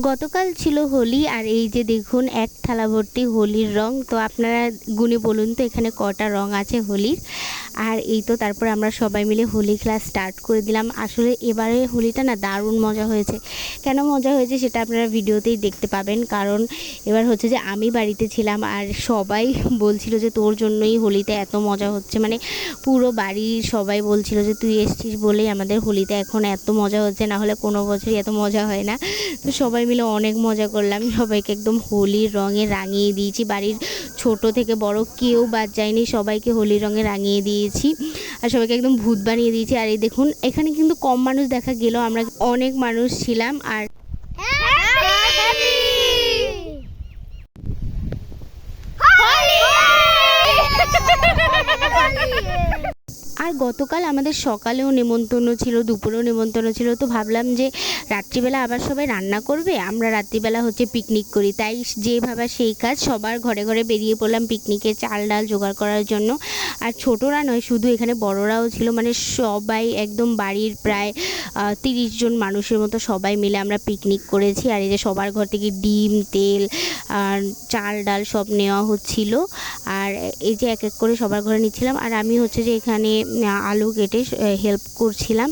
গতকাল ছিল হোলি আর এই যে দেখুন এক থালা ভর্তি হোলির রং। তো আপনারা গুনে বলুন তো এখানে কটা রং আছে হোলির। আর এই তো তারপর আমরা সবাই মিলে হোলি খেলা স্টার্ট করে দিলাম। আসলে এবারে হোলিটা না দারুণ মজা হয়েছে। কেন মজা হয়েছে সেটা আপনারা ভিডিওতেই দেখতে পাবেন, কারণ এবার হচ্ছে যে আমি বাড়িতে ছিলাম আর সবাই বলছিল যে তোর জন্যই হোলিতে এত মজা হচ্ছে, মানে পুরো বাড়ির সবাই বলছিল যে তুই এসছিস বলেই আমাদের হোলিতে এখন এত মজা হচ্ছে, না হলে কোনো বছরই এত মজা হয় না। তো সবাই মিলে অনেক মজা করলাম, সবাইকে একদম হোলির রঙে রাঙিয়ে দিয়েছি। বাড়ির ছোট থেকে বড় কেউ বাদ যায়নি, সবাইকে হোলির রঙে রাঙিয়ে দিয়েছি আর সবাইকে একদম ভূত বানিয়ে দিয়েছি। আর এই দেখুন এখানে কিন্তু কম মানুষ দেখা গেল, আমরা অনেক মানুষ ছিলাম। আর আর গতকাল আমাদের সকালেও নেমন্তন্ন ছিল, দুপুরেও নেমন্তন্ন ছিল। তো ভাবলাম যে রাত্রিবেলা আবার সবাই রান্না করবে, আমরা রাত্রিবেলা হচ্ছে পিকনিক করি, তাই যে ভাবা সেই কাজ, সবার ঘরে ঘরে বেরিয়ে পড়লাম পিকনিকে চাল ডাল জোগাড় করার জন্য। আর ছোটরা নয়, শুধু এখানে বড়রাও ছিল, মানে সবাই একদম বাড়ির প্রায় 30 জন মানুষের মতো সবাই মিলে আমরা পিকনিক করেছি। আর এই যে সবার ঘর থেকে ডিম, তেল আর চাল ডাল সব নেওয়া হচ্ছিল। আর এই যে এক এক করে সবার ঘরে নিচ্ছিলাম, আর আমি হচ্ছে যে এখানে আলু কেটে হেল্প করছিলাম।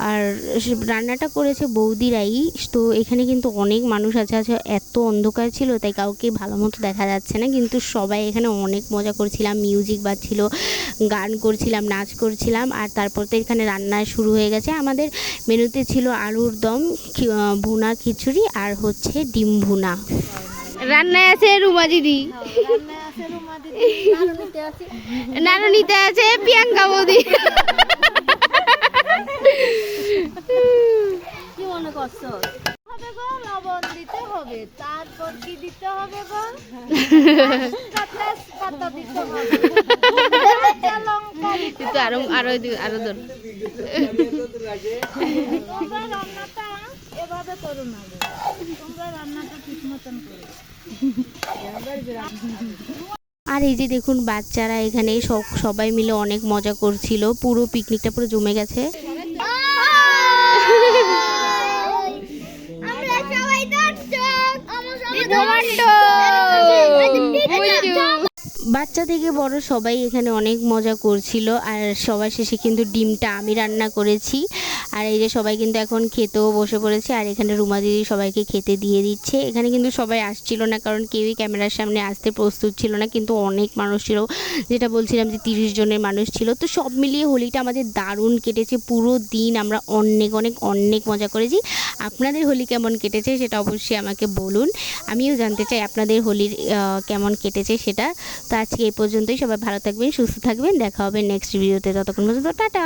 আর রান্নাটা করেছে বৌদিরাই। তো এখানে কিন্তু অনেক মানুষ আছে, এত অন্ধকার ছিল তাই কাউকে ভালো মতো দেখা যাচ্ছে না, কিন্তু সবাই এখানে অনেক মজা করছিলাম, মিউজিক বাজছিল, গান করছিলাম, নাচ করছিলাম। আর তারপর তো এখানে রান্না শুরু হয়ে গেছে। আমাদের মেনুতে ছিল আলুর দম, ভুনা খিচুড়ি আর হচ্ছে ডিম ভুনা। রান্নায় আছে রুমা দিদি, নানুনিতে আছে প্রিয়াঙ্কা বৌদি। কি মনে করছো? লবণ দিতে হবে, তারপর কি দিতে হবে গো? পাতা দিতে হবে, আরো ধর। তোমরা রান্নাটা এভাবে করো না, তোমরা রান্নাটা ঠিক মতন করো। আর এই যে দেখুন বাচ্চারা এখানে সবাই মিলে অনেক মজা করছিল, পুরো পিকনিকটা পুরো জমে গেছে। বাচ্চা থেকে বড় সবাই এখানে অনেক মজা করছিল। আর সবার শেষে কিন্তু ডিমটা আমি রান্না করেছি। আর এই যে সবাই কিন্তু এখন খেতেও বসে পড়েছে। আর এখানে রুমা দিদি সবাইকে খেতে দিয়ে দিচ্ছে। এখানে কিন্তু সবাই আসছিল না, কারণ কেউই ক্যামেরার সামনে আসতে প্রস্তুত ছিল না, কিন্তু অনেক মানুষ ছিল, যেটা বলছিলাম যে 30 জনের মানুষ ছিল। তো সব মিলিয়ে হোলিটা আমাদের দারুণ কেটেছে, পুরো দিন আমরা অনেক অনেক অনেক মজা করেছি। আপনাদের হোলি কেমন কেটেছে সেটা অবশ্যই আমাকে বলুন, আমিও জানতে চাই আপনাদের হোলির কেমন কেটেছে সেটা। তো আজকে এই পর্যন্তই, সবাই ভালো থাকবেন, সুস্থ থাকবেন, দেখা হবে নেক্সট ভিডিওতে। ততক্ষণ পর্যন্ত টাটা।